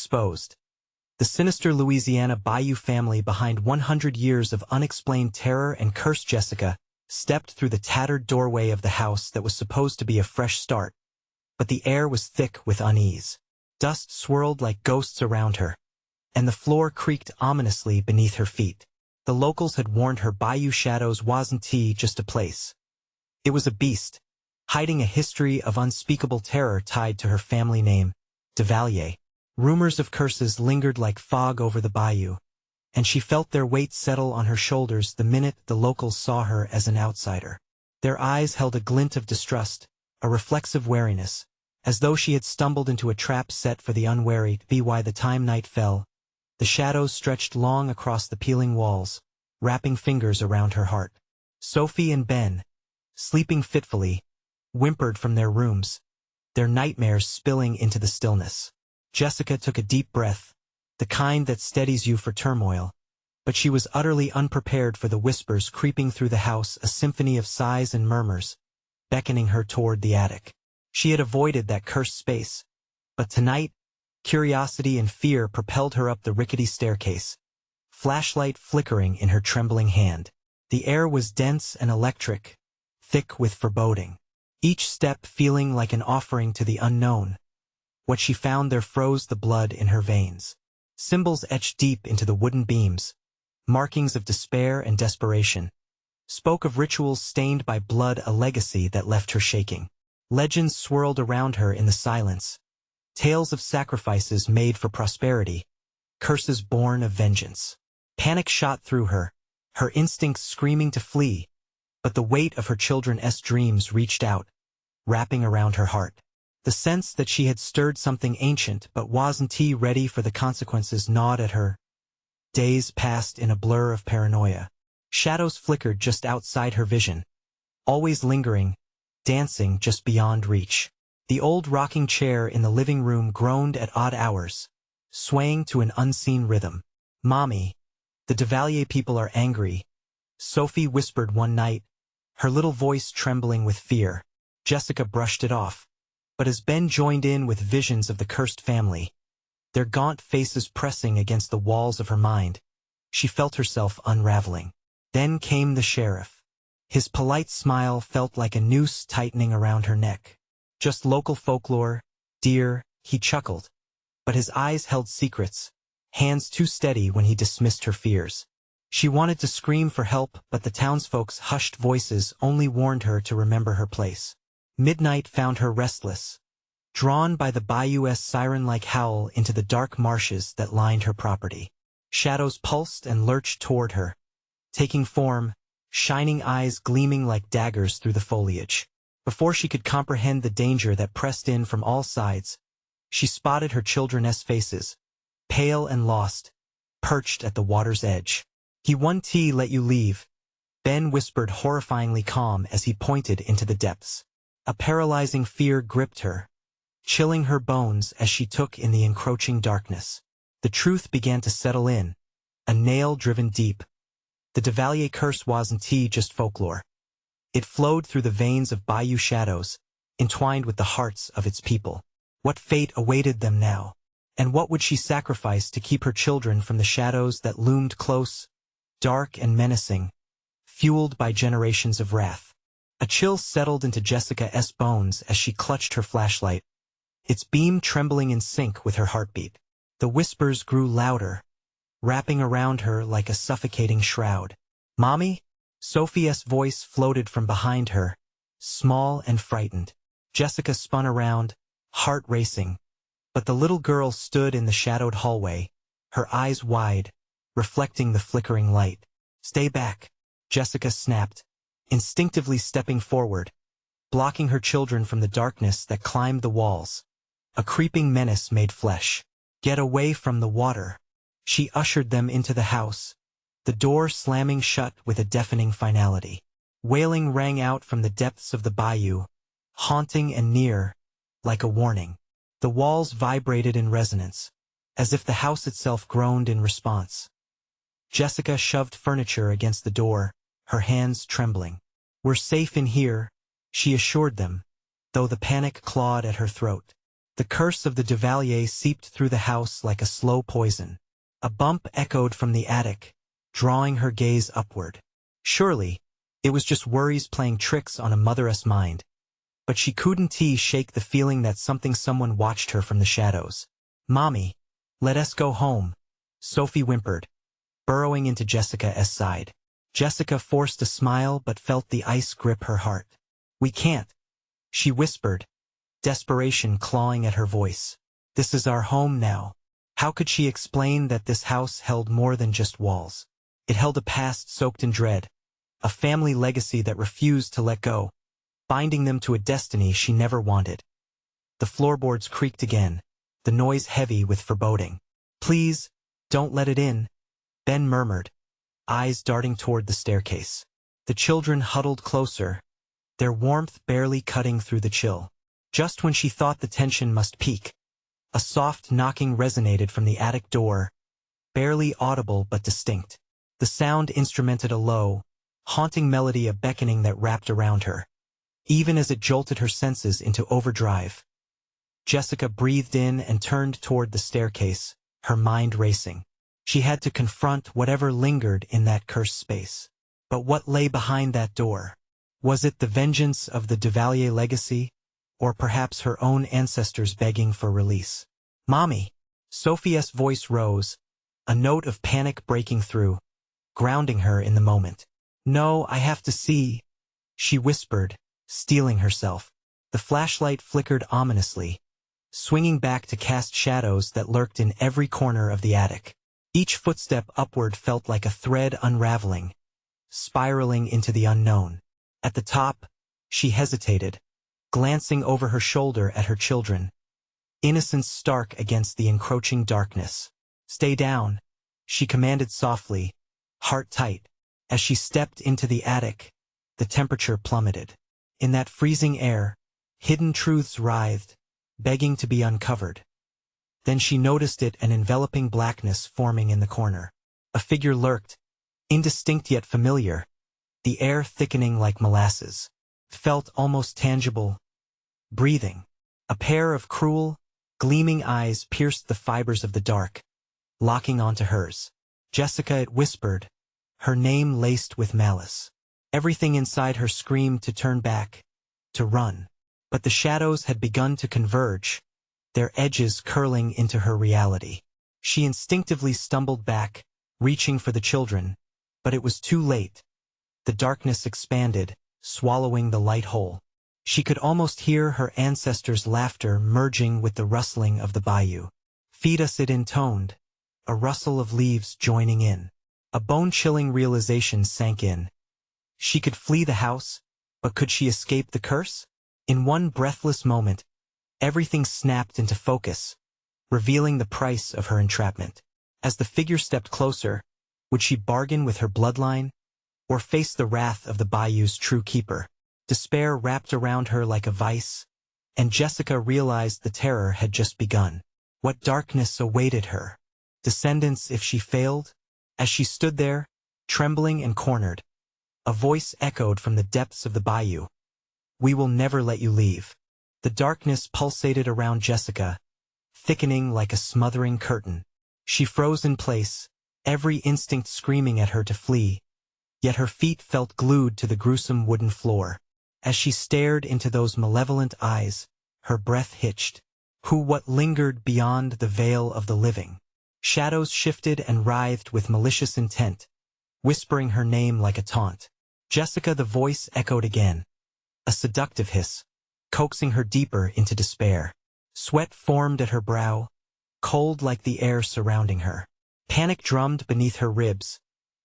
exposed. The Sinister Louisiana Bayou family behind 100 years of unexplained terror and cursed. Jessica stepped through the tattered doorway of the house that was supposed to be a fresh start, but the air was thick with unease. Dust swirled like ghosts around her, and the floor creaked ominously beneath her feet. The locals had warned her Bayou Shadows wasn't just a place. It was a beast, hiding a history of unspeakable terror tied to her family name, Duvalier. Rumors of curses lingered like fog over the bayou, and she felt their weight settle on her shoulders the minute the locals saw her as an outsider. Their eyes held a glint of distrust, a reflexive wariness, as though she had stumbled into a trap set for the unwary. By the time night fell, the shadows stretched long across the peeling walls, wrapping fingers around her heart. Sophie and Ben, sleeping fitfully, whimpered from their rooms, their nightmares spilling into the stillness. Jessica took a deep breath, the kind that steadies you for turmoil, but she was utterly unprepared for the whispers creeping through the house, a symphony of sighs and murmurs, beckoning her toward the attic. She had avoided that cursed space, but tonight, curiosity and fear propelled her up the rickety staircase, flashlight flickering in her trembling hand. The air was dense and electric, thick with foreboding, each step feeling like an offering to the unknown. What she found there froze the blood in her veins. Symbols etched deep into the wooden beams, markings of despair and desperation, spoke of rituals stained by blood, a legacy that left her shaking. Legends swirled around her in the silence, tales of sacrifices made for prosperity, curses born of vengeance. Panic shot through her, her instincts screaming to flee, but the weight of her children's dreams reached out, wrapping around her heart. The sense that she had stirred something ancient but wasn't ready for the consequences gnawed at her. Days passed in a blur of paranoia. Shadows flickered just outside her vision, always lingering, dancing just beyond reach. The old rocking chair in the living room groaned at odd hours, swaying to an unseen rhythm. "Mommy, the Duvalier people are angry," Sophie whispered one night, her little voice trembling with fear. Jessica brushed it off. But as Ben joined in with visions of the cursed family, their gaunt faces pressing against the walls of her mind, she felt herself unraveling. Then came the sheriff. His polite smile felt like a noose tightening around her neck. "Just local folklore, dear," he chuckled. But his eyes held secrets, hands too steady when he dismissed her fears. She wanted to scream for help, but the townsfolk's hushed voices only warned her to remember her place. Midnight found her restless, drawn by the bayou's siren-like howl into the dark marshes that lined her property. Shadows pulsed and lurched toward her, taking form, shining eyes gleaming like daggers through the foliage. Before she could comprehend the danger that pressed in from all sides, she spotted her children's faces, pale and lost, perched at the water's edge. "He won't let you leave," Ben whispered, horrifyingly calm as he pointed into the depths. A paralyzing fear gripped her, chilling her bones as she took in the encroaching darkness. The truth began to settle in, a nail driven deep. The Duvalier curse wasn't just folklore. It flowed through the veins of Bayou Shadows, entwined with the hearts of its people. What fate awaited them now? And what would she sacrifice to keep her children from the shadows that loomed close, dark and menacing, fueled by generations of wrath? A chill settled into Jessica's bones as she clutched her flashlight, its beam trembling in sync with her heartbeat. The whispers grew louder, wrapping around her like a suffocating shroud. "Mommy?" Sophie's voice floated from behind her, small and frightened. Jessica spun around, heart racing, but the little girl stood in the shadowed hallway, her eyes wide, reflecting the flickering light. "Stay back," Jessica snapped, instinctively stepping forward, blocking her children from the darkness that climbed the walls. A creeping menace made flesh. "Get away from the water." She ushered them into the house, the door slamming shut with a deafening finality. Wailing rang out from the depths of the bayou, haunting and near, like a warning. The walls vibrated in resonance, as if the house itself groaned in response. Jessica shoved furniture against the door, her hands trembling. "We're safe in here," she assured them, though the panic clawed at her throat. The curse of the Duvalier seeped through the house like a slow poison. A bump echoed from the attic, drawing her gaze upward. Surely, it was just worries playing tricks on a mother's mind. But she couldn't shake the feeling that someone watched her from the shadows. "Mommy, let us go home," Sophie whimpered, burrowing into Jessica's side. Jessica forced a smile but felt the ice grip her heart. "We can't," she whispered, desperation clawing at her voice. "This is our home now." How could she explain that this house held more than just walls? It held a past soaked in dread, a family legacy that refused to let go, binding them to a destiny she never wanted. The floorboards creaked again, the noise heavy with foreboding. "Please, don't let it in," Ben murmured, eyes darting toward the staircase. The children huddled closer, their warmth barely cutting through the chill. Just when she thought the tension must peak, a soft knocking resonated from the attic door, barely audible but distinct. The sound instrumented a low, haunting melody of beckoning that wrapped around her, even as it jolted her senses into overdrive. Jessica breathed in and turned toward the staircase, her mind racing. She had to confront whatever lingered in that cursed space. But what lay behind that door? Was it the vengeance of the Duvalier legacy, or perhaps her own ancestors begging for release? "Mommy!" Sophie's voice rose, a note of panic breaking through, grounding her in the moment. "No, I have to see," she whispered, steeling herself. The flashlight flickered ominously, swinging back to cast shadows that lurked in every corner of the attic. Each footstep upward felt like a thread unraveling, spiraling into the unknown. At the top, she hesitated, glancing over her shoulder at her children, innocence stark against the encroaching darkness. "Stay down," she commanded softly, heart tight. As she stepped into the attic, the temperature plummeted. In that freezing air, hidden truths writhed, begging to be uncovered. Then she noticed an enveloping blackness forming in the corner. A figure lurked, indistinct yet familiar, the air thickening like molasses. Felt almost tangible, breathing. A pair of cruel, gleaming eyes pierced the fibers of the dark, locking onto hers. "Jessica," it whispered, her name laced with malice. Everything inside her screamed to turn back, to run. But the shadows had begun to converge, their edges curling into her reality. She instinctively stumbled back, reaching for the children, but it was too late. The darkness expanded, swallowing the light whole. She could almost hear her ancestors' laughter merging with the rustling of the bayou. "Feed us," it intoned, a rustle of leaves joining in. A bone-chilling realization sank in. She could flee the house, but could she escape the curse? In one breathless moment, everything snapped into focus, revealing the price of her entrapment. As the figure stepped closer, would she bargain with her bloodline, or face the wrath of the bayou's true keeper? Despair wrapped around her like a vice, and Jessica realized the terror had just begun. What darkness awaited her? Descendants if she failed? As she stood there, trembling and cornered, a voice echoed from the depths of the bayou. "We will never let you leave." The darkness pulsated around Jessica, thickening like a smothering curtain. She froze in place, every instinct screaming at her to flee, yet her feet felt glued to the gruesome wooden floor. As she stared into those malevolent eyes, her breath hitched. What lingered beyond the veil of the living? Shadows shifted and writhed with malicious intent, whispering her name like a taunt. "Jessica," the voice echoed again, a seductive hiss, coaxing her deeper into despair. Sweat formed at her brow, cold like the air surrounding her. Panic drummed beneath her ribs,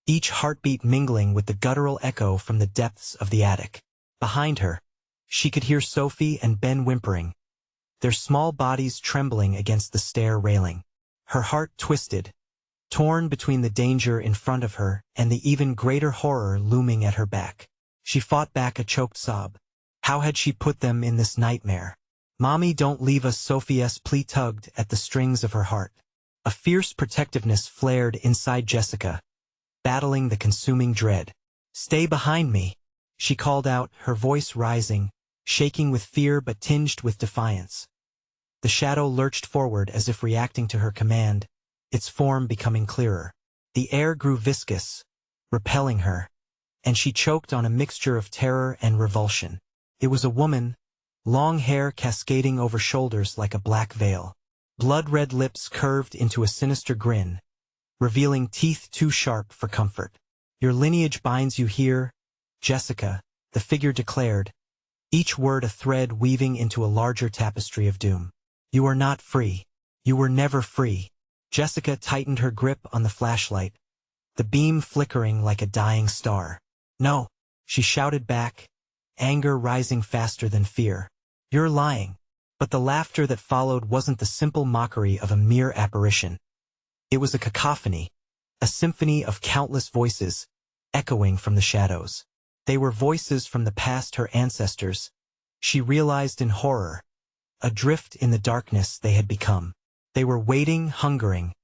each heartbeat mingling with the guttural echo from the depths of the attic. Behind her, she could hear Sophie and Ben whimpering, their small bodies trembling against the stair railing. Her heart twisted, torn between the danger in front of her and the even greater horror looming at her back. She fought back a choked sob. How had she put them in this nightmare? "Mommy, don't leave us," Sophie's plea tugged at the strings of her heart. A fierce protectiveness flared inside Jessica, battling the consuming dread. "Stay behind me," she called out, her voice rising, shaking with fear but tinged with defiance. The shadow lurched forward as if reacting to her command, its form becoming clearer. The air grew viscous, repelling her, and she choked on a mixture of terror and revulsion. It was a woman, long hair cascading over shoulders like a black veil. Blood-red lips curved into a sinister grin, revealing teeth too sharp for comfort. "Your lineage binds you here, Jessica," the figure declared, each word a thread weaving into a larger tapestry of doom. "You are not free. You were never free." Jessica tightened her grip on the flashlight, the beam flickering like a dying star. "No," she shouted back, anger rising faster than fear. "You're lying." But the laughter that followed wasn't the simple mockery of a mere apparition. It was a cacophony, a symphony of countless voices, echoing from the shadows. They were voices from the past her ancestors, she realized in horror, adrift in the darkness they had become. They were waiting, hungering,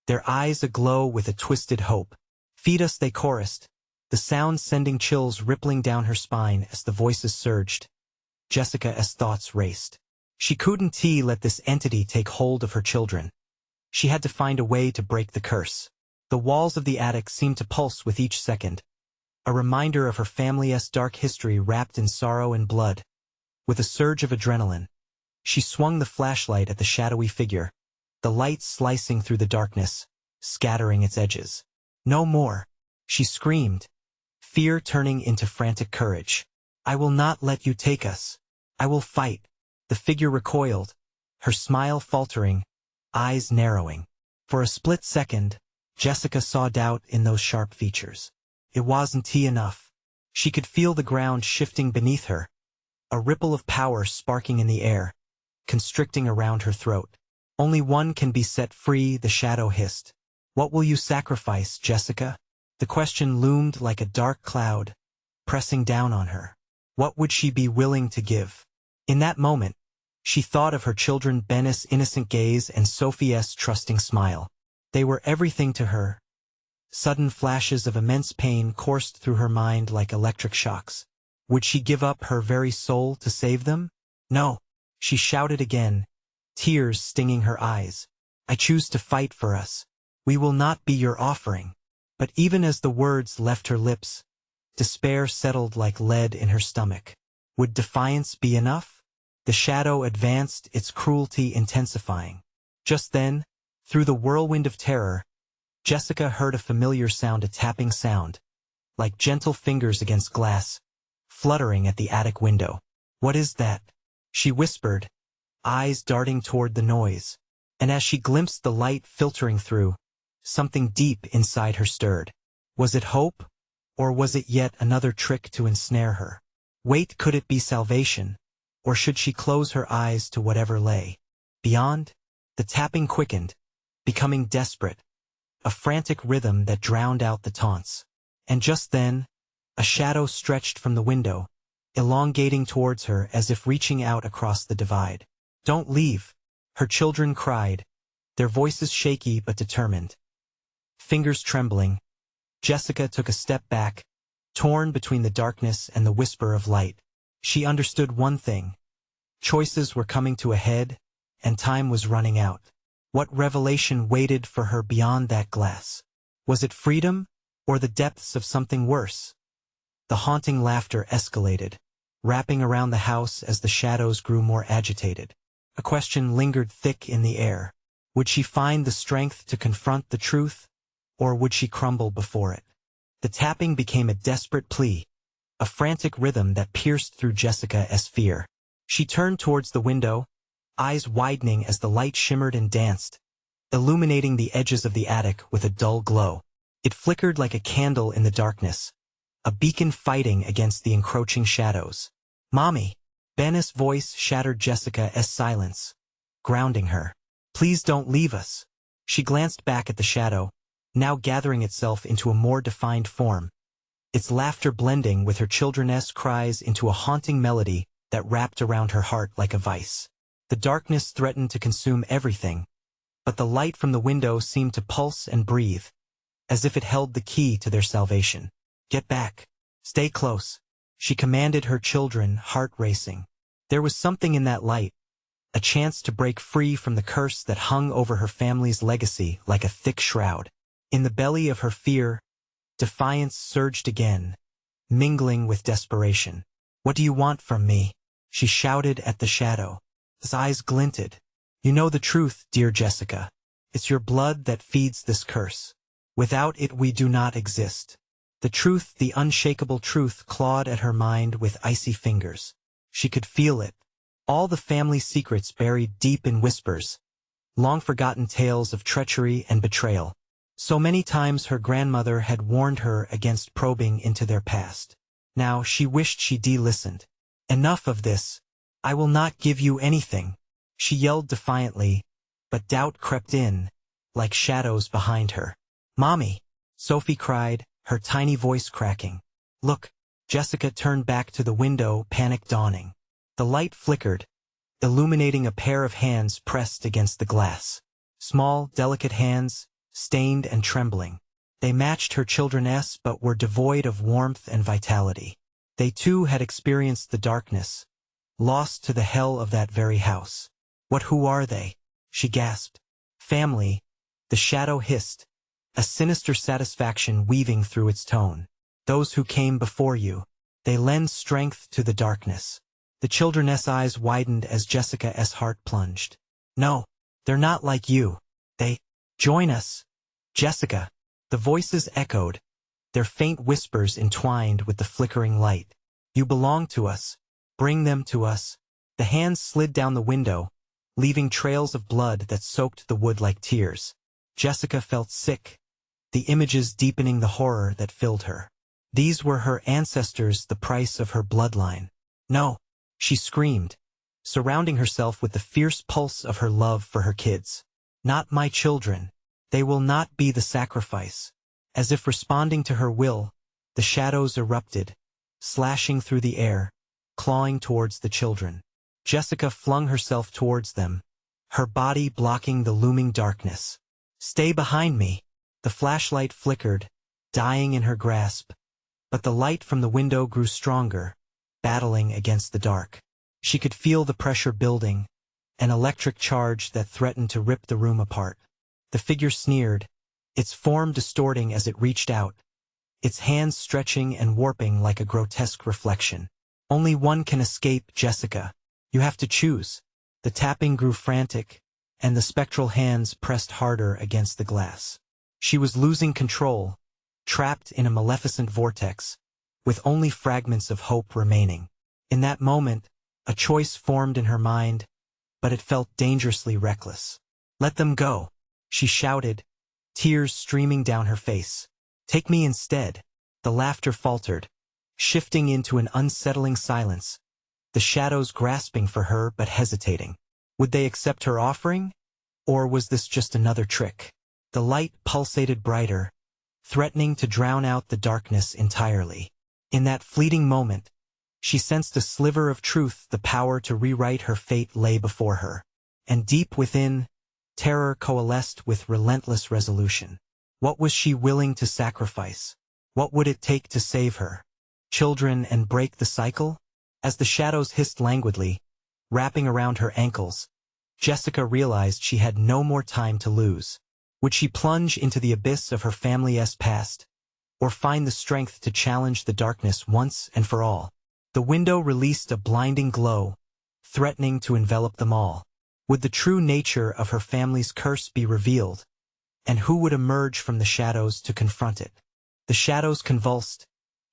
their eyes aglow with a twisted hope. "Feed us," they chorused, the sound sending chills rippling down her spine as the voices surged. Jessica's thoughts raced. She couldn't let this entity take hold of her children. She had to find a way to break the curse. The walls of the attic seemed to pulse with each second, a reminder of her family's dark history wrapped in sorrow and blood. With a surge of adrenaline, she swung the flashlight at the shadowy figure, the light slicing through the darkness, scattering its edges. "No more," she screamed, fear turning into frantic courage. "I will not let you take us. I will fight." The figure recoiled, her smile faltering, eyes narrowing. For a split second, Jessica saw doubt in those sharp features. It wasn't enough. She could feel the ground shifting beneath her, a ripple of power sparking in the air, constricting around her throat. "Only one can be set free," the shadow hissed. "What will you sacrifice, Jessica?" The question loomed like a dark cloud, pressing down on her. What would she be willing to give? In that moment, she thought of her children, Ben's innocent gaze and Sophie's trusting smile. They were everything to her. Sudden flashes of immense pain coursed through her mind like electric shocks. Would she give up her very soul to save them? "No," she shouted again, tears stinging her eyes. "I choose to fight for us. We will not be your offering." But even as the words left her lips, despair settled like lead in her stomach. Would defiance be enough? The shadow advanced, its cruelty intensifying. Just then, through the whirlwind of terror, Jessica heard a familiar sound, a tapping sound, like gentle fingers against glass, fluttering at the attic window. "What is that?" she whispered, eyes darting toward the noise. And as she glimpsed the light filtering through, something deep inside her stirred. Was it hope? Or was it yet another trick to ensnare her? Wait, could it be salvation? Or should she close her eyes to whatever lay beyond? The tapping quickened, becoming desperate, a frantic rhythm that drowned out the taunts. And just then, a shadow stretched from the window, elongating towards her as if reaching out across the divide. "Don't leave," her children cried, their voices shaky but determined. Fingers trembling, Jessica took a step back, torn between the darkness and the whisper of light. She understood one thing. Choices were coming to a head, and time was running out. What revelation waited for her beyond that glass? Was it freedom, or the depths of something worse? The haunting laughter escalated, wrapping around the house as the shadows grew more agitated. A question lingered thick in the air. Would she find the strength to confront the truth, or would she crumble before it? The tapping became a desperate plea, a frantic rhythm that pierced through Jessica's fear. She turned towards the window, eyes widening as the light shimmered and danced, illuminating the edges of the attic with a dull glow. It flickered like a candle in the darkness, a beacon fighting against the encroaching shadows. "Mommy!" Ben's voice shattered Jessica's silence, grounding her. "Please don't leave us." She glanced back at the shadow, now gathering itself into a more defined form, its laughter blending with her children's cries into a haunting melody that wrapped around her heart like a vice. The darkness threatened to consume everything, but the light from the window seemed to pulse and breathe, as if it held the key to their salvation. "Get back. Stay close," she commanded her children, heart racing. There was something in that light, a chance to break free from the curse that hung over her family's legacy like a thick shroud. In the belly of her fear, defiance surged again, mingling with desperation. "What do you want from me?" she shouted at the shadow. His eyes glinted. "You know the truth, dear Jessica. It's your blood that feeds this curse. Without it we do not exist." The truth, the unshakable truth, clawed at her mind with icy fingers. She could feel it. All the family secrets buried deep in whispers, long-forgotten tales of treachery and betrayal. So many times her grandmother had warned her against probing into their past. Now she wished she'd listened. "Enough of this. I will not give you anything," she yelled defiantly, but doubt crept in, like shadows behind her. "Mommy!" Sophie cried, her tiny voice cracking. "Look!" Jessica turned back to the window, panic dawning. The light flickered, illuminating a pair of hands pressed against the glass. Small, delicate hands, stained and trembling. They matched her children's but were devoid of warmth and vitality. They too had experienced the darkness, lost to the hell of that very house. Who are they?" she gasped. "Family," the shadow hissed, a sinister satisfaction weaving through its tone. "Those who came before you. They lend strength to the darkness." The children's eyes widened as Jessica's heart plunged. "No, they're not like you. They join us." "Jessica." The voices echoed, their faint whispers entwined with the flickering light. "You belong to us. Bring them to us." The hands slid down the window, leaving trails of blood that soaked the wood like tears. Jessica felt sick, the images deepening the horror that filled her. These were her ancestors, the price of her bloodline. "No!" she screamed, surrounding herself with the fierce pulse of her love for her kids. "Not my children. They will not be the sacrifice." As if responding to her will, the shadows erupted, slashing through the air, clawing towards the children. Jessica flung herself towards them, her body blocking the looming darkness. "Stay behind me!" The flashlight flickered, dying in her grasp, but the light from the window grew stronger, battling against the dark. She could feel the pressure building, an electric charge that threatened to rip the room apart. The figure sneered, its form distorting as it reached out, its hands stretching and warping like a grotesque reflection. "Only one can escape, Jessica. You have to choose." The tapping grew frantic, and the spectral hands pressed harder against the glass. She was losing control, trapped in a maleficent vortex, with only fragments of hope remaining. In that moment, a choice formed in her mind, but it felt dangerously reckless. "Let them go," she shouted, tears streaming down her face. "Take me instead." The laughter faltered, shifting into an unsettling silence, the shadows grasping for her but hesitating. Would they accept her offering? Or was this just another trick? The light pulsated brighter, threatening to drown out the darkness entirely. In that fleeting moment, she sensed a sliver of truth. The power to rewrite her fate lay before her. And deep within, terror coalesced with relentless resolution. What was she willing to sacrifice? What would it take to save her children and break the cycle? As the shadows hissed languidly, wrapping around her ankles, Jessica realized she had no more time to lose. Would she plunge into the abyss of her family's past, or find the strength to challenge the darkness once and for all? The window released a blinding glow, threatening to envelop them all. Would the true nature of her family's curse be revealed? And who would emerge from the shadows to confront it? The shadows convulsed,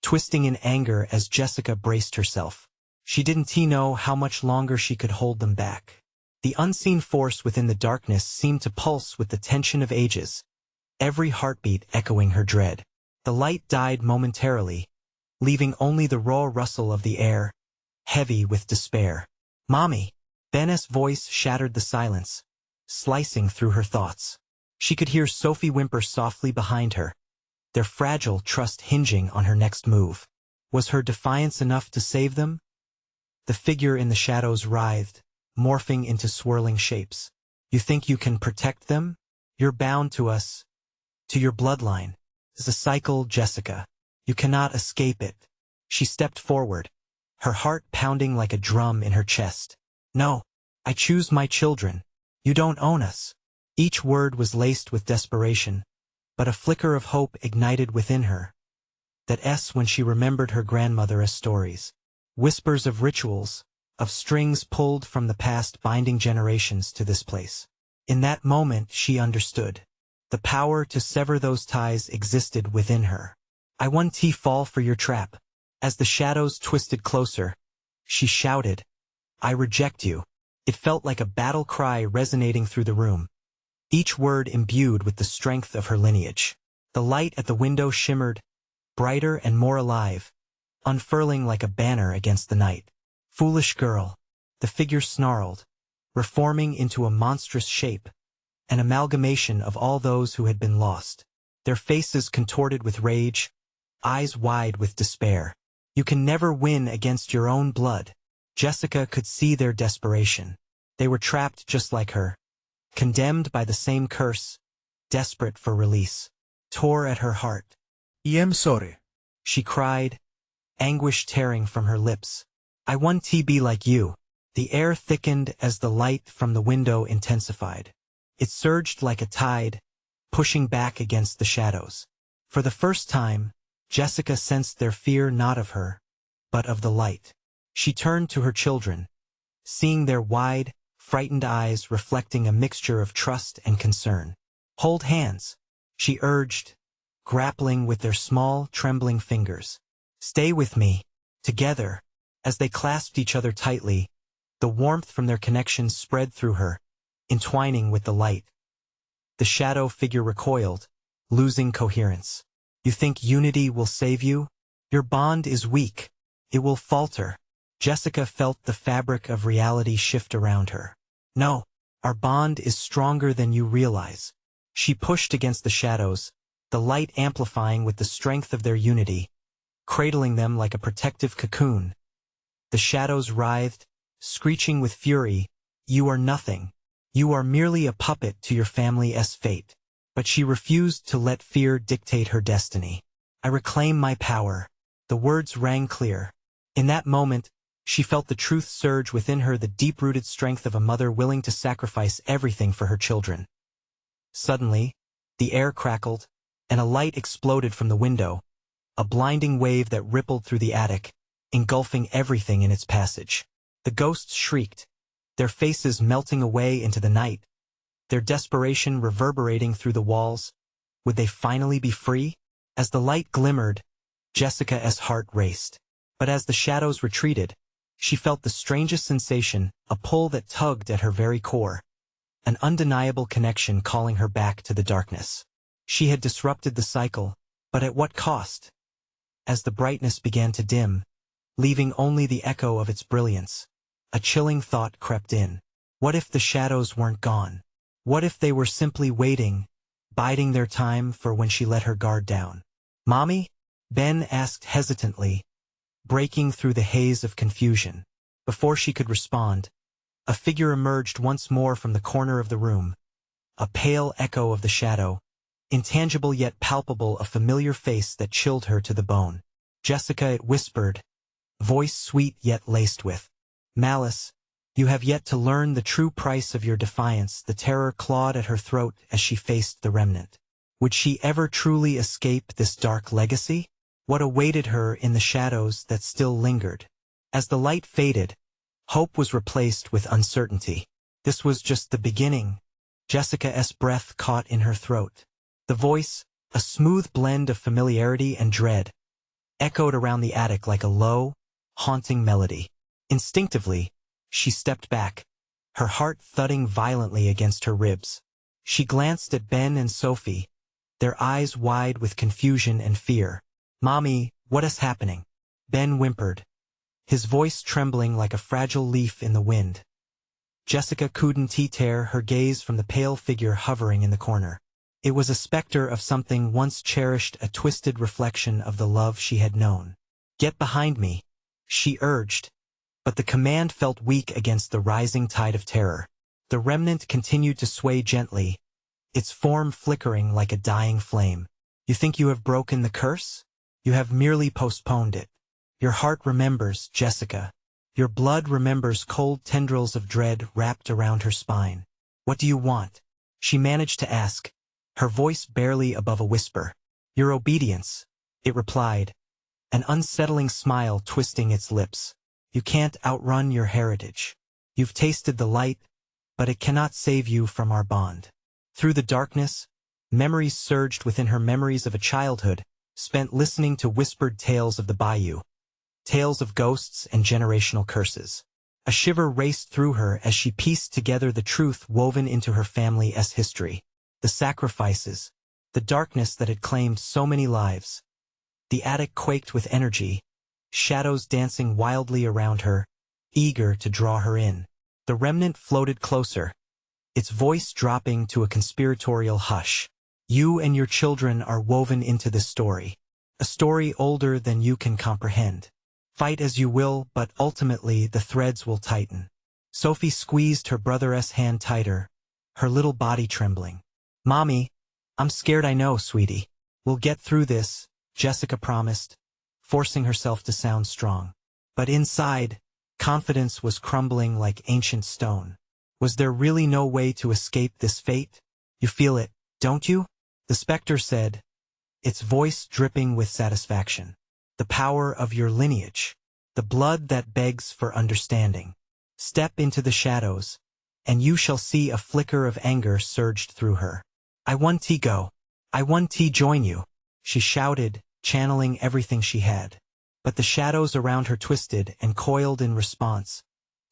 twisting in anger as Jessica braced herself. She didn't know how much longer she could hold them back. The unseen force within the darkness seemed to pulse with the tension of ages, every heartbeat echoing her dread. The light died momentarily, leaving only the raw rustle of the air, heavy with despair. "Mommy!" Ben's voice shattered the silence, slicing through her thoughts. She could hear Sophie whimper softly behind her, their fragile trust hinging on her next move. Was her defiance enough to save them? The figure in the shadows writhed, morphing into swirling shapes. "You think you can protect them? You're bound to us, to your bloodline. It's a cycle, Jessica. You cannot escape it." She stepped forward, her heart pounding like a drum in her chest. "No, I choose my children. You don't own us. Each word was laced with desperation, but a flicker of hope ignited within her. That when she remembered her grandmother's stories. Whispers of rituals, of strings pulled from the past binding generations to this place. In that moment she understood. The power to sever those ties existed within her. I won't fall for your trap. As the shadows twisted closer, she shouted, I reject you. It felt like a battle cry resonating through the room, each word imbued with the strength of her lineage. The light at the window shimmered, brighter and more alive, unfurling like a banner against the night. Foolish girl, the figure snarled, reforming into a monstrous shape, an amalgamation of all those who had been lost. Their faces contorted with rage, eyes wide with despair. You can never win against your own blood. Jessica could see their desperation. They were trapped just like her, condemned by the same curse, desperate for release. Tore at her heart. I am sorry, she cried, anguish tearing from her lips. I want to be like you. The air thickened as the light from the window intensified. It surged like a tide, pushing back against the shadows. For the first time, Jessica sensed their fear not of her, but of the light. She turned to her children, seeing their wide, frightened eyes reflecting a mixture of trust and concern. Hold hands, she urged, grappling with their small, trembling fingers. Stay with me, together. As they clasped each other tightly, the warmth from their connection spread through her, entwining with the light. The shadow figure recoiled, losing coherence. You think unity will save you? Your bond is weak. It will falter. Jessica felt the fabric of reality shift around her. No, our bond is stronger than you realize. She pushed against the shadows, the light amplifying with the strength of their unity, cradling them like a protective cocoon. The shadows writhed, screeching with fury, you are nothing. You are merely a puppet to your family's fate. But she refused to let fear dictate her destiny. I reclaim my power. The words rang clear. In that moment, she felt the truth surge within her, the deep-rooted strength of a mother willing to sacrifice everything for her children. Suddenly, the air crackled, and a light exploded from the window, a blinding wave that rippled through the attic, engulfing everything in its passage. The ghosts shrieked, their faces melting away into the night, their desperation reverberating through the walls. Would they finally be free? As the light glimmered, Jessica's heart raced. But as the shadows retreated, she felt the strangest sensation, a pull that tugged at her very core, an undeniable connection calling her back to the darkness. She had disrupted the cycle, but at what cost? As the brightness began to dim, leaving only the echo of its brilliance, a chilling thought crept in. What if the shadows weren't gone? What if they were simply waiting, biding their time for when she let her guard down? Mommy? Ben asked hesitantly, breaking through the haze of confusion. Before she could respond, a figure emerged once more from the corner of the room, a pale echo of the shadow, intangible yet palpable, a familiar face that chilled her to the bone. Jessica, it whispered, voice sweet yet laced with malice. You have yet to learn the true price of your defiance. The terror clawed at her throat as she faced the remnant. Would she ever truly escape this dark legacy? What awaited her in the shadows that still lingered? As the light faded, hope was replaced with uncertainty. This was just the beginning. Jessica's breath caught in her throat. The voice, a smooth blend of familiarity and dread, echoed around the attic like a low, haunting melody. Instinctively, she stepped back, her heart thudding violently against her ribs. She glanced at Ben and Sophie, their eyes wide with confusion and fear. Mommy, what is happening? Ben whimpered, his voice trembling like a fragile leaf in the wind. Jessica couldn't tear her gaze from the pale figure hovering in the corner. It was a specter of something once cherished, a twisted reflection of the love she had known. Get behind me, she urged. But the command felt weak against the rising tide of terror. The remnant continued to sway gently, its form flickering like a dying flame. You think you have broken the curse? You have merely postponed it. Your heart remembers, Jessica. Your blood remembers cold tendrils of dread wrapped around her spine. What do you want? She managed to ask, her voice barely above a whisper. Your obedience, it replied, an unsettling smile twisting its lips. You can't outrun your heritage. You've tasted the light, but it cannot save you from our bond. Through the darkness, memories surged within her, memories of a childhood spent listening to whispered tales of the bayou, tales of ghosts and generational curses. A shiver raced through her as she pieced together the truth woven into her family's history. The sacrifices, the darkness that had claimed so many lives. The attic quaked with energy, shadows dancing wildly around her, eager to draw her in. The remnant floated closer, its voice dropping to a conspiratorial hush. You and your children are woven into this story. A story older than you can comprehend. Fight as you will, but ultimately the threads will tighten. Sophie squeezed her brother's hand tighter, her little body trembling. Mommy, I'm scared. I know, sweetie. We'll get through this, Jessica promised, forcing herself to sound strong. But inside, confidence was crumbling like ancient stone. Was there really no way to escape this fate? You feel it, don't you? The specter said, its voice dripping with satisfaction. The power of your lineage, the blood that begs for understanding. Step into the shadows, and you shall see. A flicker of anger surged through her. I want to go. I want to join you, she shouted, channeling everything she had. But the shadows around her twisted and coiled in response,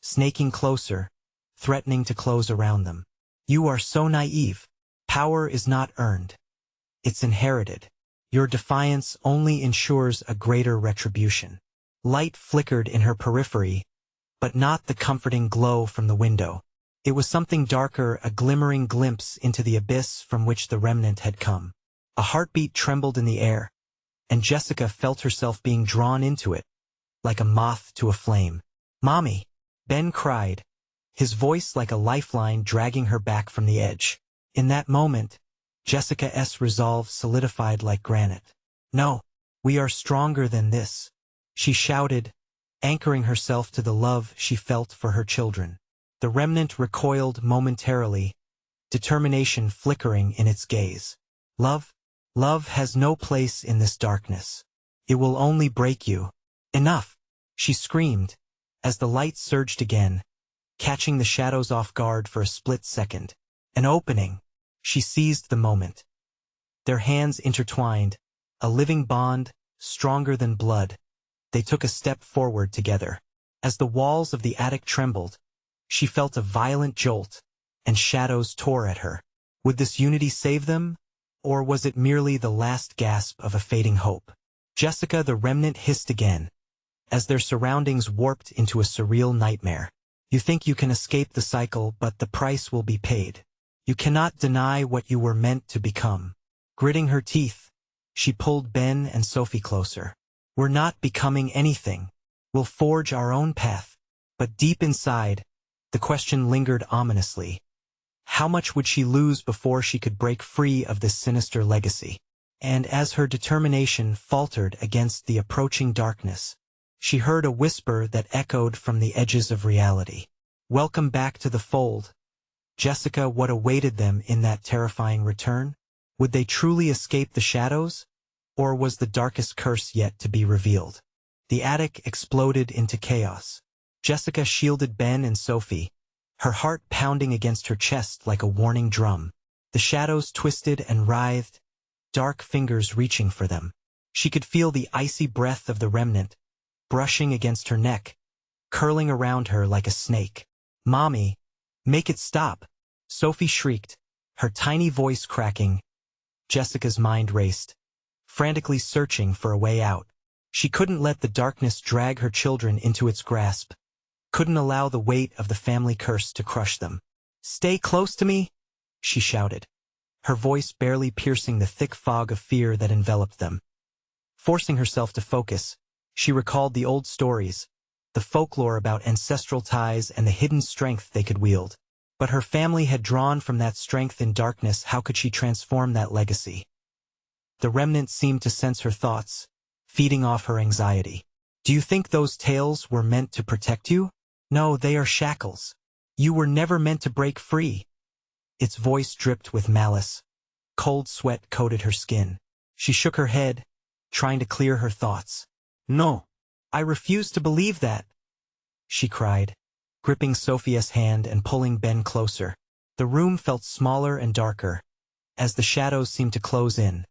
snaking closer, threatening to close around them. You are so naive. Power is not earned. It's inherited. Your defiance only ensures a greater retribution. Light flickered in her periphery, but not the comforting glow from the window. It was something darker, a glimmering glimpse into the abyss from which the remnant had come. A heartbeat trembled in the air, and Jessica felt herself being drawn into it, like a moth to a flame. Mommy! Ben cried, his voice like a lifeline dragging her back from the edge. In that moment, Jessica's resolve solidified like granite. No, we are stronger than this, she shouted, anchoring herself to the love she felt for her children. The remnant recoiled momentarily, determination flickering in its gaze. Love has no place in this darkness. It will only break you. Enough, she screamed, as the light surged again, catching the shadows off guard for a split second. An opening. She seized the moment. Their hands intertwined, a living bond, stronger than blood. They took a step forward together. As the walls of the attic trembled, she felt a violent jolt, and shadows tore at her. Would this unity save them, or was it merely the last gasp of a fading hope? Jessica, the remnant hissed again, as their surroundings warped into a surreal nightmare. You think you can escape the cycle, but the price will be paid. You cannot deny what you were meant to become. Gritting her teeth, she pulled Ben and Sophie closer. We're not becoming anything. We'll forge our own path. But deep inside, the question lingered ominously. How much would she lose before she could break free of this sinister legacy? And as her determination faltered against the approaching darkness, she heard a whisper that echoed from the edges of reality. Welcome back to the fold. Jessica, what awaited them in that terrifying return? Would they truly escape the shadows? Or was the darkest curse yet to be revealed? The attic exploded into chaos. Jessica shielded Ben and Sophie, her heart pounding against her chest like a warning drum. The shadows twisted and writhed, dark fingers reaching for them. She could feel the icy breath of the remnant, brushing against her neck, curling around her like a snake. Mommy, make it stop, Sophie shrieked, her tiny voice cracking. Jessica's mind raced, frantically searching for a way out. She couldn't let the darkness drag her children into its grasp, couldn't allow the weight of the family curse to crush them. Stay close to me, she shouted, her voice barely piercing the thick fog of fear that enveloped them. Forcing herself to focus, she recalled the old stories, the folklore about ancestral ties and the hidden strength they could wield. But her family had drawn from that strength in darkness. How could she transform that legacy? The remnant seemed to sense her thoughts, feeding off her anxiety. Do you think those tails were meant to protect you? No, they are shackles. You were never meant to break free. Its voice dripped with malice. Cold sweat coated her skin. She shook her head, trying to clear her thoughts. No, I refuse to believe that, she cried, gripping Sophia's hand and pulling Ben closer. The room felt smaller and darker, as the shadows seemed to close in.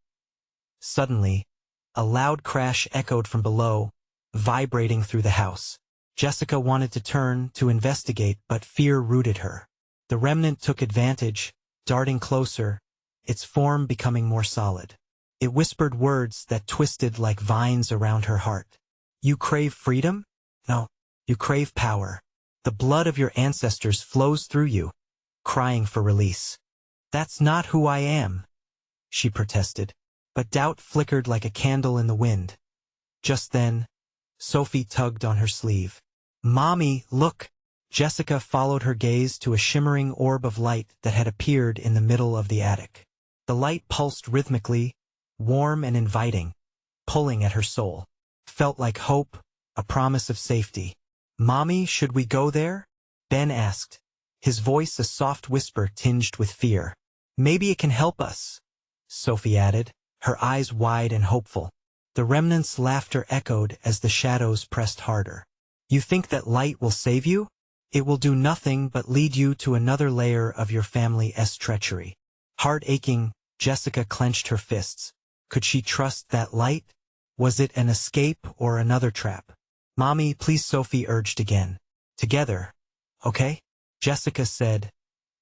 Suddenly, a loud crash echoed from below, vibrating through the house. Jessica wanted to turn to investigate, but fear rooted her. The remnant took advantage, darting closer, its form becoming more solid. It whispered words that twisted like vines around her heart. You crave freedom? No, you crave power. The blood of your ancestors flows through you, crying for release. That's not who I am, she protested, but doubt flickered like a candle in the wind. Just then, Sophie tugged on her sleeve. Mommy, look! Jessica followed her gaze to a shimmering orb of light that had appeared in the middle of the attic. The light pulsed rhythmically, warm and inviting, pulling at her soul. Felt like hope, a promise of safety. Mommy, should we go there? Ben asked, his voice a soft whisper tinged with fear. Maybe it can help us, Sophie added, her eyes wide and hopeful. The remnant's laughter echoed as the shadows pressed harder. You think that light will save you? It will do nothing but lead you to another layer of your family's treachery. Heart aching, Jessica clenched her fists. Could she trust that light? Was it an escape or another trap? Mommy, please, Sophie urged again. Together, okay? Jessica said,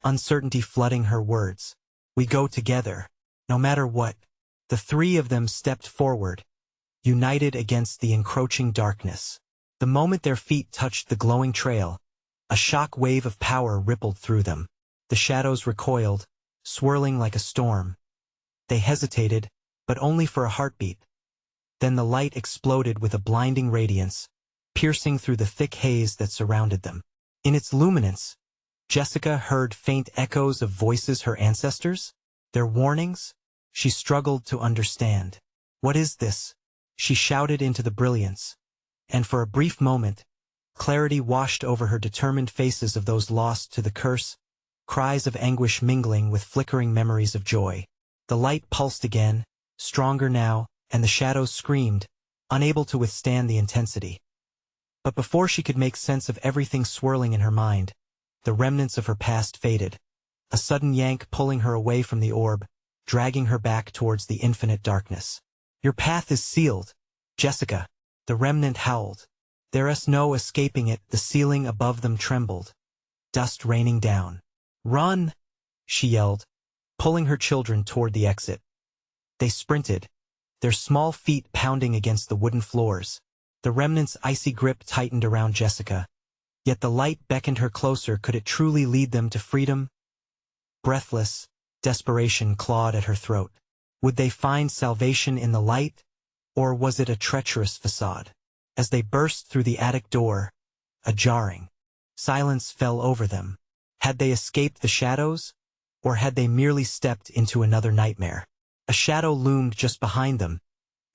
uncertainty flooding her words. We go together, no matter what. The three of them stepped forward, united against the encroaching darkness. The moment their feet touched the glowing trail, a shock wave of power rippled through them. The shadows recoiled, swirling like a storm. They hesitated, but only for a heartbeat. Then the light exploded with a blinding radiance, piercing through the thick haze that surrounded them. In its luminance, Jessica heard faint echoes of voices her ancestors. Their warnings? She struggled to understand. What is this? She shouted into the brilliance. And for a brief moment, clarity washed over her determined faces of those lost to the curse, cries of anguish mingling with flickering memories of joy. The light pulsed again, stronger now, and the shadows screamed, unable to withstand the intensity. But before she could make sense of everything swirling in her mind, the remnants of her past faded, a sudden yank pulling her away from the orb, dragging her back towards the infinite darkness. Your path is sealed, Jessica, the remnant howled. There's no escaping it. The ceiling above them trembled, dust raining down. Run, she yelled, pulling her children toward the exit. They sprinted, their small feet pounding against the wooden floors. The remnant's icy grip tightened around Jessica, yet the light beckoned her closer. Could it truly lead them to freedom? Breathless, desperation clawed at her throat. Would they find salvation in the light, or was it a treacherous facade? As they burst through the attic door, a jarring silence fell over them. Had they escaped the shadows, or had they merely stepped into another nightmare? A shadow loomed just behind them,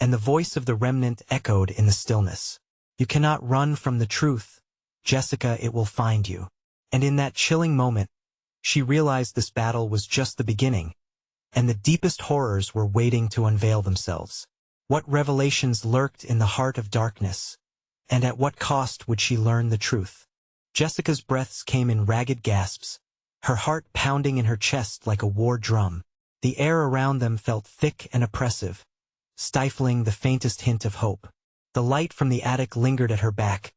and the voice of the remnant echoed in the stillness. You cannot run from the truth, Jessica, it will find you. And in that chilling moment, she realized this battle was just the beginning, and the deepest horrors were waiting to unveil themselves. What revelations lurked in the heart of darkness, and at what cost would she learn the truth? Jessica's breaths came in ragged gasps, her heart pounding in her chest like a war drum. The air around them felt thick and oppressive, stifling the faintest hint of hope. The light from the attic lingered at her back,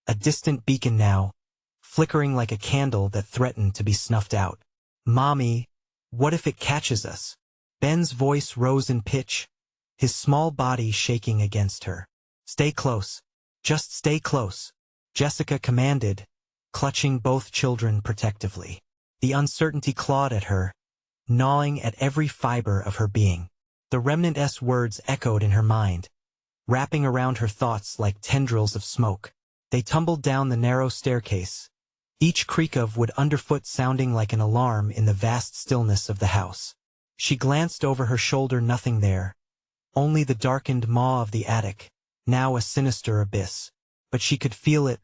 a distant beacon now, flickering like a candle that threatened to be snuffed out. Mommy, what if it catches us? Ben's voice rose in pitch, his small body shaking against her. Stay close. Just stay close, Jessica commanded, clutching both children protectively. The uncertainty clawed at her, gnawing at every fiber of her being. The remnant's words echoed in her mind, wrapping around her thoughts like tendrils of smoke. They tumbled down the narrow staircase, each creak of wood underfoot sounding like an alarm in the vast stillness of the house. She glanced over her shoulder, nothing there, only the darkened maw of the attic, now a sinister abyss. But she could feel it,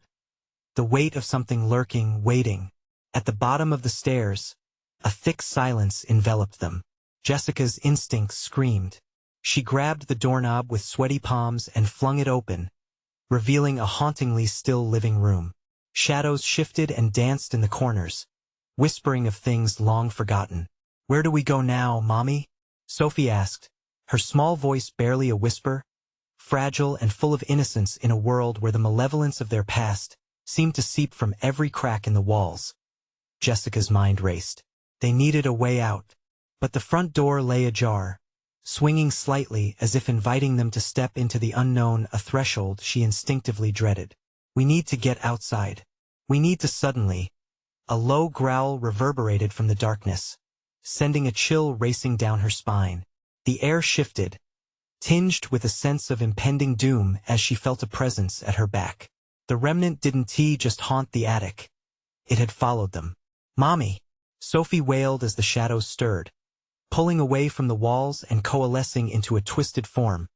the weight of something lurking, waiting. At the bottom of the stairs, a thick silence enveloped them. Jessica's instincts screamed. She grabbed the doorknob with sweaty palms and flung it open, revealing a hauntingly still living room. Shadows shifted and danced in the corners, whispering of things long forgotten. "Where do we go now, Mommy?" Sophie asked, her small voice barely a whisper, fragile and full of innocence in a world where the malevolence of their past seemed to seep from every crack in the walls. Jessica's mind raced. They needed a way out. But the front door lay ajar, swinging slightly as if inviting them to step into the unknown, a threshold she instinctively dreaded. "We need to get outside. We need to." Suddenly, a low growl reverberated from the darkness, sending a chill racing down her spine. The air shifted, tinged with a sense of impending doom as she felt a presence at her back. The remnant didn't just haunt the attic. It had followed them. "Mommy!" Sophie wailed as the shadows stirred, pulling away from the walls and coalescing into a twisted form,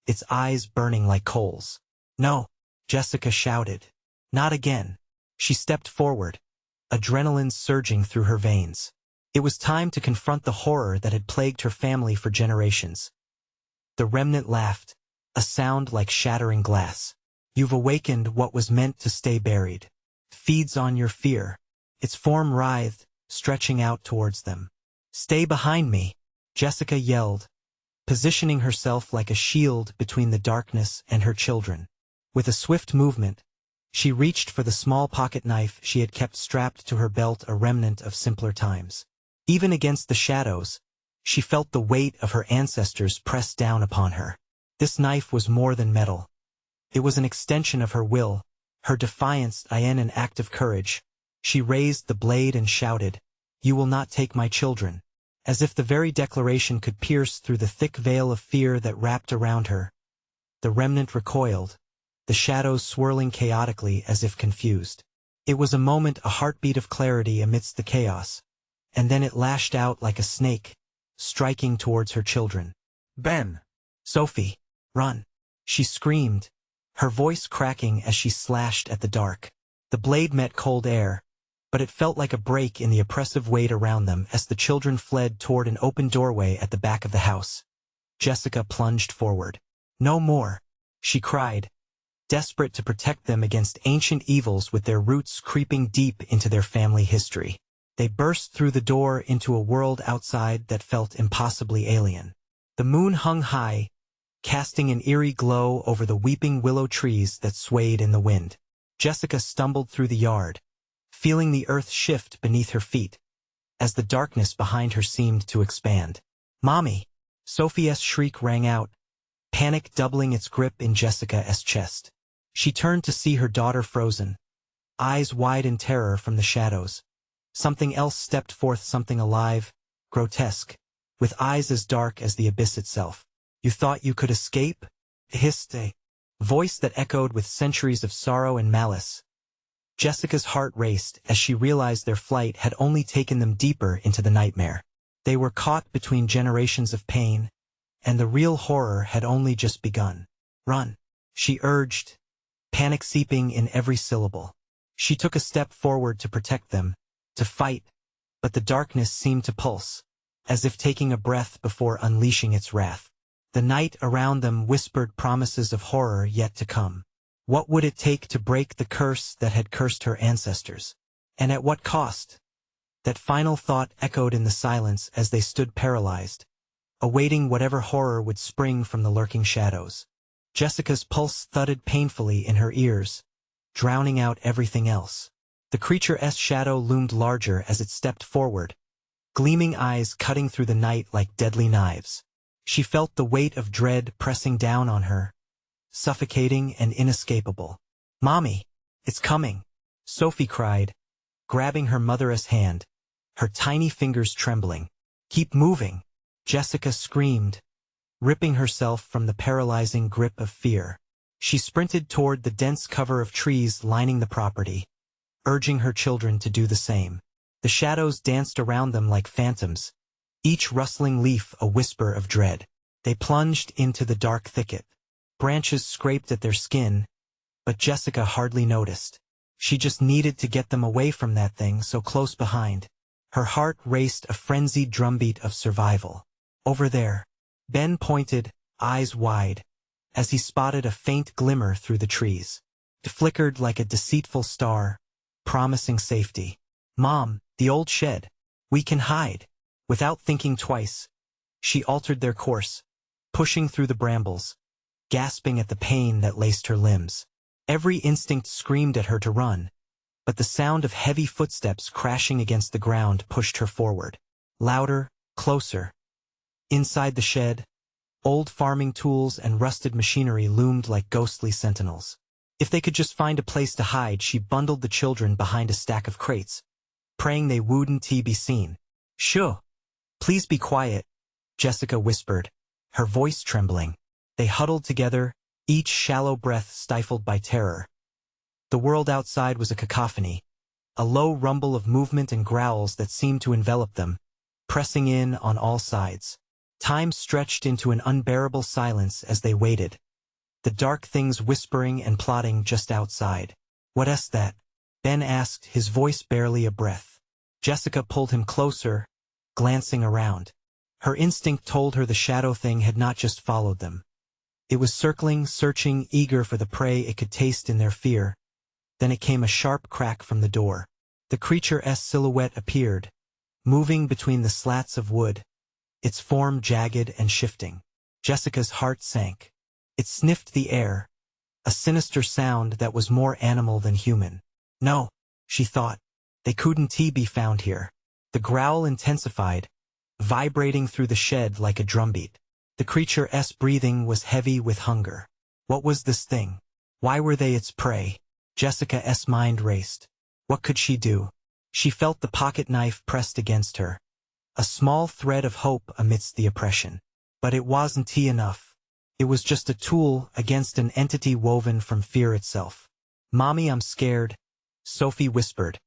its eyes burning like coals. "No!" Jessica shouted. "Not again." She stepped forward, adrenaline surging through her veins. It was time to confront the horror that had plagued her family for generations. The remnant laughed, a sound like shattering glass. "You've awakened what was meant to stay buried. Feeds on your fear." Its form writhed, stretching out towards them. "Stay behind me!" Jessica yelled, positioning herself like a shield between the darkness and her children. With a swift movement, she reached for the small pocket knife she had kept strapped to her belt, a remnant of simpler times. Even against the shadows, she felt the weight of her ancestors press down upon her. This knife was more than metal. It was an extension of her will, her defiance, in an act of courage. She raised the blade and shouted, "You will not take my children." As if the very declaration could pierce through the thick veil of fear that wrapped around her. The remnant recoiled, the shadows swirling chaotically as if confused. It was a moment, a heartbeat of clarity amidst the chaos, and then it lashed out like a snake, striking towards her children. "Ben!" "Sophie, run!" she screamed, her voice cracking as she slashed at the dark. The blade met cold air, but it felt like a break in the oppressive weight around them as the children fled toward an open doorway at the back of the house. Jessica plunged forward. "No more!" she cried, desperate to protect them against ancient evils with their roots creeping deep into their family history. They burst through the door into a world outside that felt impossibly alien. The moon hung high, casting an eerie glow over the weeping willow trees that swayed in the wind. Jessica stumbled through the yard, feeling the earth shift beneath her feet, as the darkness behind her seemed to expand. "Mommy!" Sophie's shriek rang out, panic doubling its grip in Jessica's chest. She turned to see her daughter frozen, eyes wide in terror from the shadows. Something else stepped forth, something alive, grotesque, with eyes as dark as the abyss itself. "You thought you could escape?" hissed a voice that echoed with centuries of sorrow and malice. Jessica's heart raced as she realized their flight had only taken them deeper into the nightmare. They were caught between generations of pain, and the real horror had only just begun. "Run," she urged, panic seeping in every syllable. She took a step forward to protect them, to fight, but the darkness seemed to pulse, as if taking a breath before unleashing its wrath. The night around them whispered promises of horror yet to come. What would it take to break the curse that had cursed her ancestors? And at what cost? That final thought echoed in the silence as they stood paralyzed, awaiting whatever horror would spring from the lurking shadows. Jessica's pulse thudded painfully in her ears, drowning out everything else. The creature's shadow loomed larger as it stepped forward, gleaming eyes cutting through the night like deadly knives. She felt the weight of dread pressing down on her, suffocating and inescapable. "Mommy, it's coming!" Sophie cried, grabbing her mother's hand, her tiny fingers trembling. "Keep moving!" Jessica screamed, ripping herself from the paralyzing grip of fear. She sprinted toward the dense cover of trees lining the property, urging her children to do the same. The shadows danced around them like phantoms, each rustling leaf a whisper of dread. They plunged into the dark thicket, Branches scraped at their skin, but Jessica hardly noticed. She just needed to get them away from that thing so close behind. Her heart raced a frenzied drumbeat of survival. Over there. Ben pointed, eyes wide, as he spotted a faint glimmer through the trees. It flickered like a deceitful star, promising safety. Mom, the old shed. We can hide. Without thinking twice, she altered their course, pushing through the brambles, gasping at the pain that laced her limbs. Every instinct screamed at her to run, but the sound of heavy footsteps crashing against the ground pushed her forward. Louder, closer. Inside the shed, old farming tools and rusted machinery loomed like ghostly sentinels. If they could just find a place to hide, she bundled the children behind a stack of crates, praying they wouldn't be seen. "Shh! Please be quiet," Jessica whispered, her voice trembling. They huddled together, each shallow breath stifled by terror. The world outside was a cacophony, a low rumble of movement and growls that seemed to envelop them, pressing in on all sides. Time stretched into an unbearable silence as they waited, the dark things whispering and plotting just outside. "What's that?" Ben asked, his voice barely a breath. Jessica pulled him closer, glancing around. Her instinct told her the shadow thing had not just followed them. It was circling, searching, eager for the prey it could taste in their fear. Then it came a sharp crack from the door. The creature's silhouette appeared, moving between the slats of wood, its form jagged and shifting. Jessica's heart sank. It sniffed the air, a sinister sound that was more animal than human. No, she thought, they couldn't be found here. The growl intensified, vibrating through the shed like a drumbeat. The creature's breathing was heavy with hunger. What was this thing? Why were they its prey? Jessica's mind raced. What could she do? She felt the pocket knife pressed against her, a small thread of hope amidst the oppression. But it wasn't enough. It was just a tool against an entity woven from fear itself. "Mommy, I'm scared," Sophie whispered,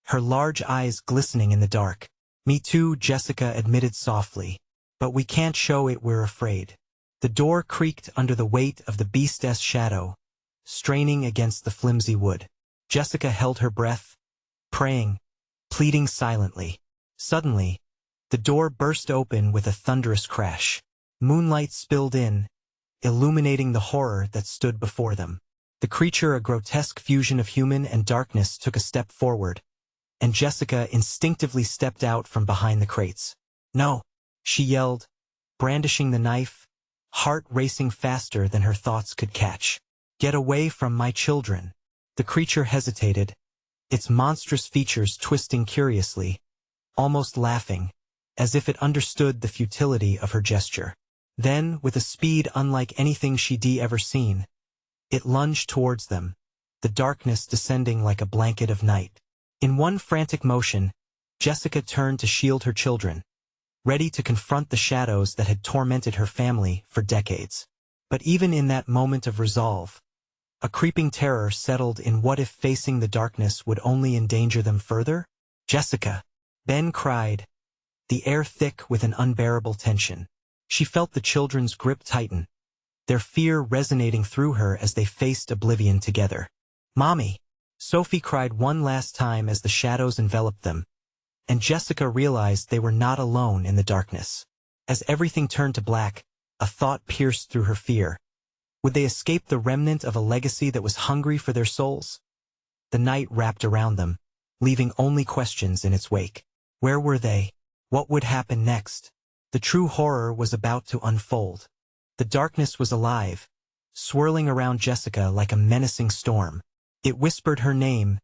her large eyes glistening in the dark. "Me too," Jessica admitted softly. "But we can't show it we're afraid." The door creaked under the weight of the beast's shadow, straining against the flimsy wood. Jessica held her breath, praying, pleading silently. Suddenly, the door burst open with a thunderous crash. Moonlight spilled in, illuminating the horror that stood before them. The creature, a grotesque fusion of human and darkness, took a step forward, and Jessica instinctively stepped out from behind the crates. "No!" she yelled, brandishing the knife, heart racing faster than her thoughts could catch. "Get away from my children." The creature hesitated, its monstrous features twisting curiously, almost laughing, as if it understood the futility of her gesture. Then, with a speed unlike anything she'd ever seen, it lunged towards them, the darkness descending like a blanket of night. In one frantic motion, Jessica turned to shield her children, ready to confront the shadows that had tormented her family for decades. But even in that moment of resolve, a creeping terror settled in. What if facing the darkness would only endanger them further? "Jessica!" Ben cried, the air thick with an unbearable tension. She felt the children's grip tighten, their fear resonating through her as they faced oblivion together. "Mommy!" Sophie cried one last time as the shadows enveloped them, and Jessica realized they were not alone in the darkness. As everything turned to black, a thought pierced through her fear. Would they escape the remnant of a legacy that was hungry for their souls? The night wrapped around them, leaving only questions in its wake. Where were they? What would happen next? The true horror was about to unfold. The darkness was alive, swirling around Jessica like a menacing storm. It whispered her name,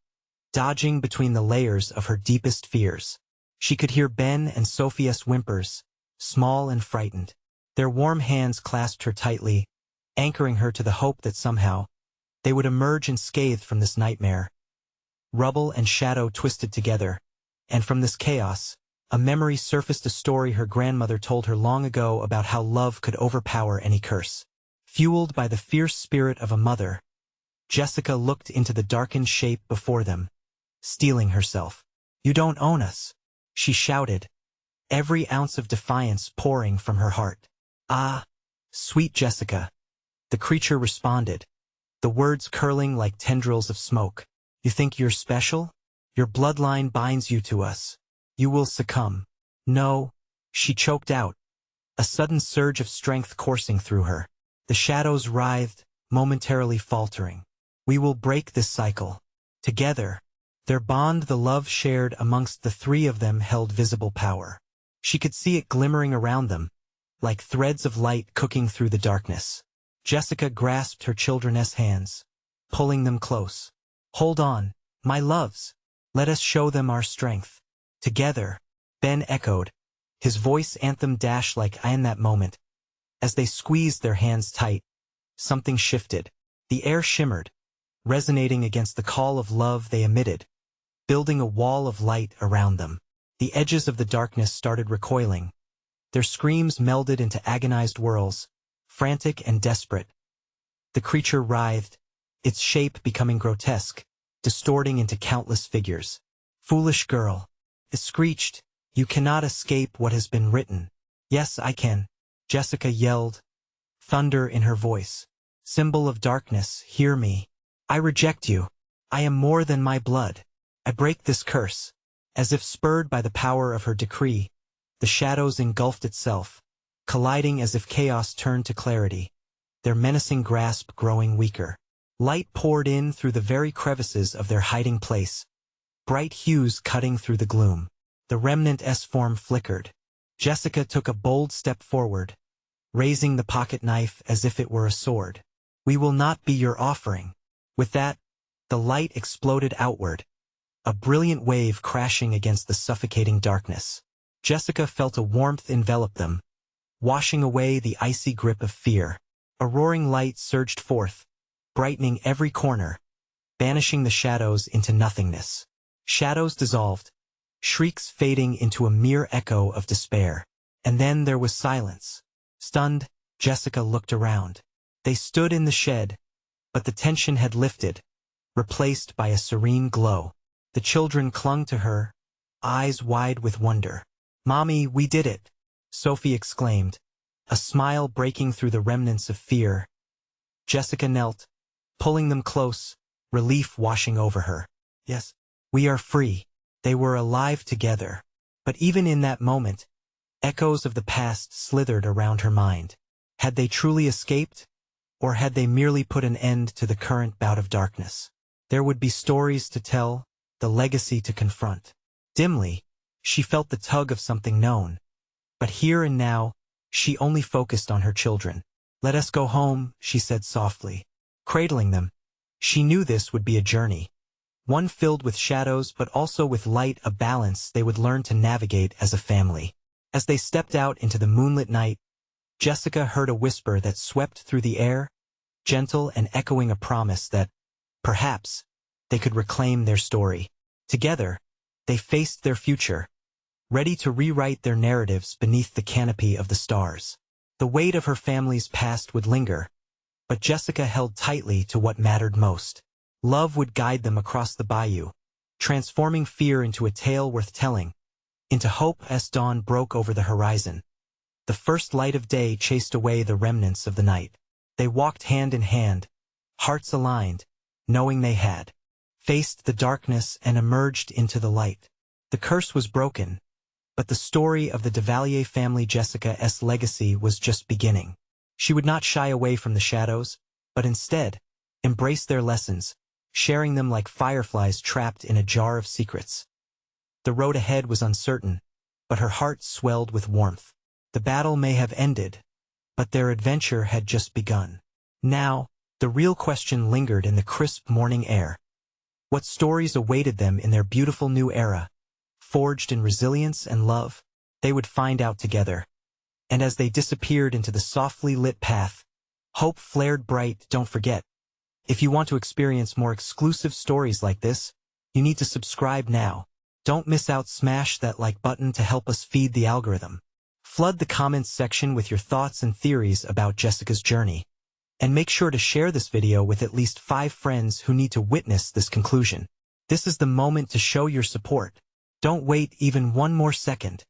dodging between the layers of her deepest fears. She could hear Ben and Sophia's whimpers, small and frightened. Their warm hands clasped her tightly, anchoring her to the hope that somehow they would emerge unscathed from this nightmare. Rubble and shadow twisted together, and from this chaos, a memory surfaced, a story her grandmother told her long ago about how love could overpower any curse. Fueled by the fierce spirit of a mother, Jessica looked into the darkened shape before them, steeling herself. "You don't own us," she shouted, every ounce of defiance pouring from her heart. "Ah, sweet Jessica." The creature responded, the words curling like tendrils of smoke. You think you're special? Your bloodline binds you to us. You will succumb. No, she choked out, a sudden surge of strength coursing through her. The shadows writhed, momentarily faltering. We will break this cycle. Together. Their bond, the love shared amongst the three of them, held visible power. She could see it glimmering around them, like threads of light cooking through the darkness. Jessica grasped her children's hands, pulling them close. Hold on, my loves. Let us show them our strength. Together, Ben echoed, his voice anthem dashed like in that moment. As they squeezed their hands tight, something shifted. The air shimmered, resonating against the call of love they emitted, building a wall of light around them. The edges of the darkness started recoiling. Their screams melded into agonized whirls, frantic and desperate. The creature writhed, its shape becoming grotesque, distorting into countless figures. Foolish girl, it screeched, you cannot escape what has been written. Yes, I can, Jessica yelled, thunder in her voice. Symbol of darkness, hear me. I reject you. I am more than my blood. I break this curse. As if spurred by the power of her decree, the shadows engulfed itself, colliding as if chaos turned to clarity, their menacing grasp growing weaker. Light poured in through the very crevices of their hiding place, bright hues cutting through the gloom. The remnant S-form flickered. Jessica took a bold step forward, raising the pocket knife as if it were a sword. We will not be your offering. With that, the light exploded outward, a brilliant wave crashing against the suffocating darkness. Jessica felt a warmth envelop them, washing away the icy grip of fear. A roaring light surged forth, brightening every corner, banishing the shadows into nothingness. Shadows dissolved, shrieks fading into a mere echo of despair. And then there was silence. Stunned, Jessica looked around. They stood in the shed, but the tension had lifted, replaced by a serene glow. The children clung to her, eyes wide with wonder. Mommy, we did it, Sophie exclaimed, a smile breaking through the remnants of fear. Jessica knelt, pulling them close, relief washing over her. Yes, we are free. They were alive together. But even in that moment, echoes of the past slithered around her mind. Had they truly escaped? Or had they merely put an end to the current bout of darkness? There would be stories to tell, the legacy to confront. Dimly, she felt the tug of something known. But here and now, she only focused on her children. Let us go home, she said softly. Cradling them, she knew this would be a journey. One filled with shadows but also with light, a balance they would learn to navigate as a family. As they stepped out into the moonlit night, Jessica heard a whisper that swept through the air, gentle and echoing a promise that, perhaps, they could reclaim their story. Together, they faced their future, ready to rewrite their narratives beneath the canopy of the stars. The weight of her family's past would linger, but Jessica held tightly to what mattered most. Love would guide them across the bayou, transforming fear into a tale worth telling, into hope as dawn broke over the horizon. The first light of day chased away the remnants of the night. They walked hand in hand, hearts aligned, knowing they had faced the darkness and emerged into the light. The curse was broken, but the story of the Duvalier family, Jessica's legacy, was just beginning. She would not shy away from the shadows, but instead, embrace their lessons, sharing them like fireflies trapped in a jar of secrets. The road ahead was uncertain, but her heart swelled with warmth. The battle may have ended, but their adventure had just begun. Now, the real question lingered in the crisp morning air. What stories awaited them in their beautiful new era, forged in resilience and love? They would find out together. And as they disappeared into the softly lit path, hope flared bright. Don't forget, if you want to experience more exclusive stories like this, you need to subscribe now. Don't miss out. Smash that like button to help us feed the algorithm. Flood the comments section with your thoughts and theories about Jessica's journey. And make sure to share this video with at least 5 friends who need to witness this conclusion. This is the moment to show your support. Don't wait even one more second.